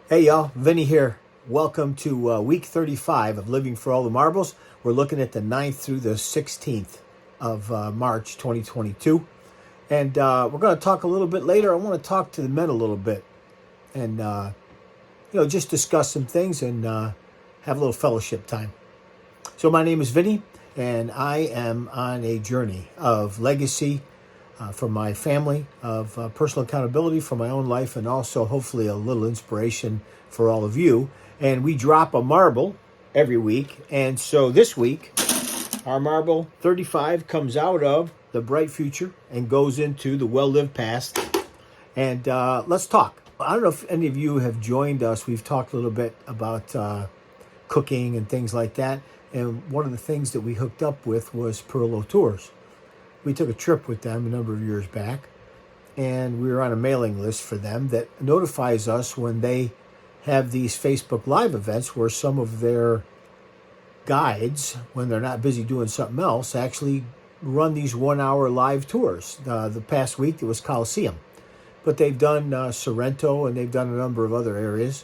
Hey y'all, Vinny here. Welcome to week 35 of Living for All the Marbles. We're looking at the 9th through the 16th of March 2022. And we're going to talk a little bit later. I want to talk to the men a little bit and, just discuss some things and have a little fellowship time. So my name is Vinny, and I am on a journey of legacy for my family, of personal accountability for my own life, and also hopefully a little inspiration for all of you. And we drop a marble every week. And so this week, our marble 35 comes out of the bright future and goes into the well-lived past. And let's talk. I don't know if any of you have joined us. We've talked a little bit about cooking and things like that. And one of the things that we hooked up with was Perillo Tours. We took a trip with them a number of years back, and we were on a mailing list for them that notifies us when they have these Facebook Live events where some of their guides, when they're not busy doing something else, actually run these 1-hour live tours. The past week it was Coliseum, but they've done Sorrento, and they've done a number of other areas.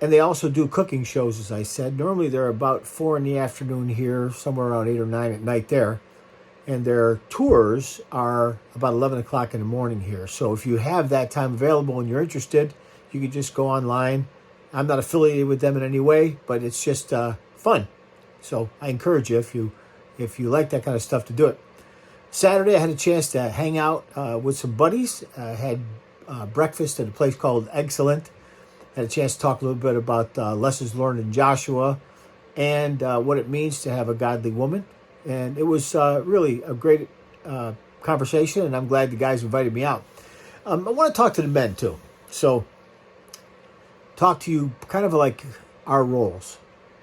And they also do cooking shows, as I said. Normally they're about 4 in the afternoon here, somewhere around 8 or 9 at night there. And their tours are about 11 o'clock in the morning here. So if you have that time available and you're interested, you can just go online. I'm not affiliated with them in any way, but it's just fun. So I encourage you, if you like that kind of stuff, to do it. Saturday, I had a chance to hang out with some buddies. I had breakfast at a place called Excellent. Had a chance to talk a little bit about lessons learned in Joshua and what it means to have a godly woman. And it was really a great conversation, and I'm glad the guys invited me out. I want to talk to the men, too. So, talk to you kind of like our roles.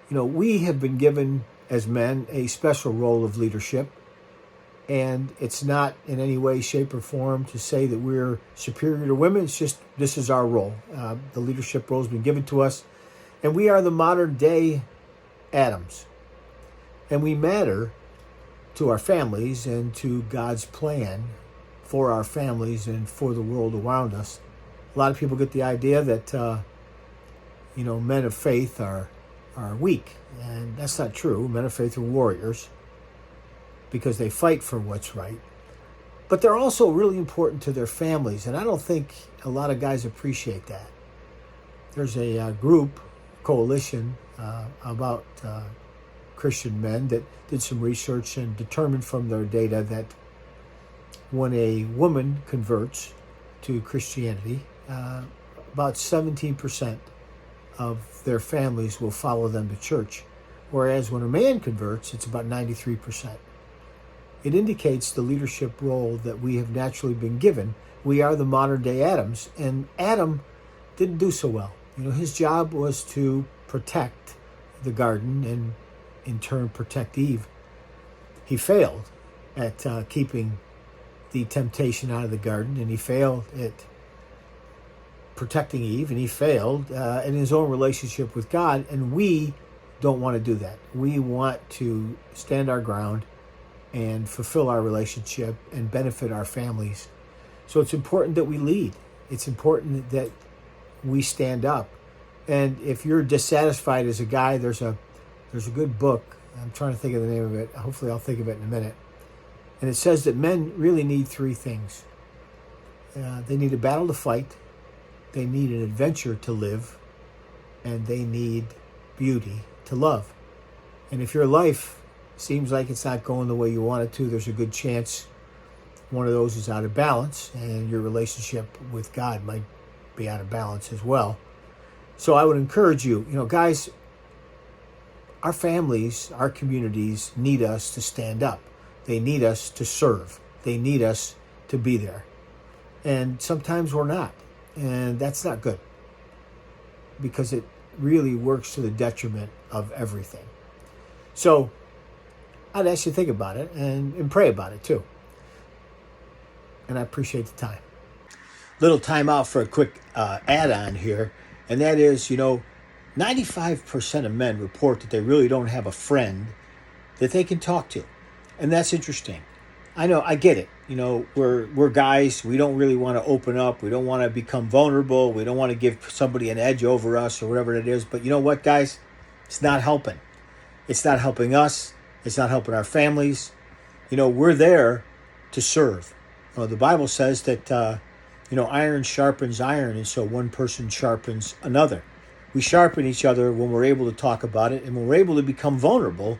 You know, we have been given, as men, a special role of leadership. And it's not in any way, shape, or form to say that we're superior to women. It's just, this is our role. The leadership role has been given to us. And we are the modern day Adams. And we matter to our families and to God's plan for our families and for the world around us. A lot of people get the idea that, men of faith are weak. And that's not true. Men of faith are warriors because they fight for what's right. But they're also really important to their families. And I don't think a lot of guys appreciate that. There's a coalition about Christian men that did some research and determined from their data that when a woman converts to Christianity, about 17% of their families will follow them to church, whereas when a man converts, it's about 93%. It indicates the leadership role that we have naturally been given. We are the modern day Adams, and Adam didn't do so well. His job was to protect the garden and in turn protect Eve. He failed at keeping the temptation out of the garden, and he failed at protecting Eve, and he failed in his own relationship with God, and we don't want to do that. We want to stand our ground and fulfill our relationship and benefit our families. So it's important that we lead. It's important that we stand up. And if you're dissatisfied as a guy, there's a good book. I'm trying to think of the name of it. Hopefully I'll think of it in a minute. And it says that men really need 3 things. They need a battle to fight. They need an adventure to live. And they need beauty to love. And if your life seems like it's not going the way you want it to, there's a good chance one of those is out of balance, and your relationship with God might be out of balance as well. So I would encourage you, guys, our families, our communities need us to stand up. They need us to serve. They need us to be there. And sometimes we're not. And that's not good, because it really works to the detriment of everything. So I'd ask you to think about it and pray about it too. And I appreciate the time. Little time out for a quick add-on here. And that is, 95% of men report that they really don't have a friend that they can talk to. And that's interesting. I know, I get it. we're guys. We don't really want to open up. We don't want to become vulnerable. We don't want to give somebody an edge over us or whatever it is. But you know what, guys? It's not helping. It's not helping us. It's not helping our families. We're there to serve. The Bible says that, iron sharpens iron, and so one person sharpens another. We sharpen each other when we're able to talk about it, and when we're able to become vulnerable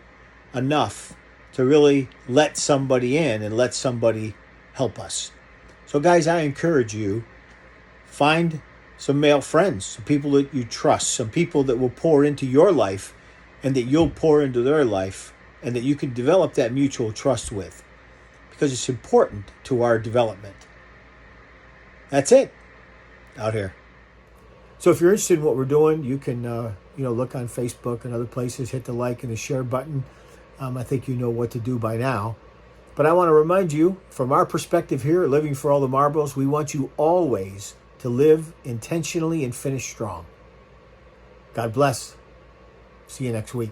enough to really let somebody in and let somebody help us. So, guys, I encourage you, find some male friends, some people that you trust, some people that will pour into your life and that you'll pour into their life, and that you can develop that mutual trust with, because it's important to our development. That's it out here. So if you're interested in what we're doing, you can look on Facebook and other places, hit the like and the share button. I think you know what to do by now. But I want to remind you, from our perspective here at Living for All the Marbles, we want you always to live intentionally and finish strong. God bless. See you next week.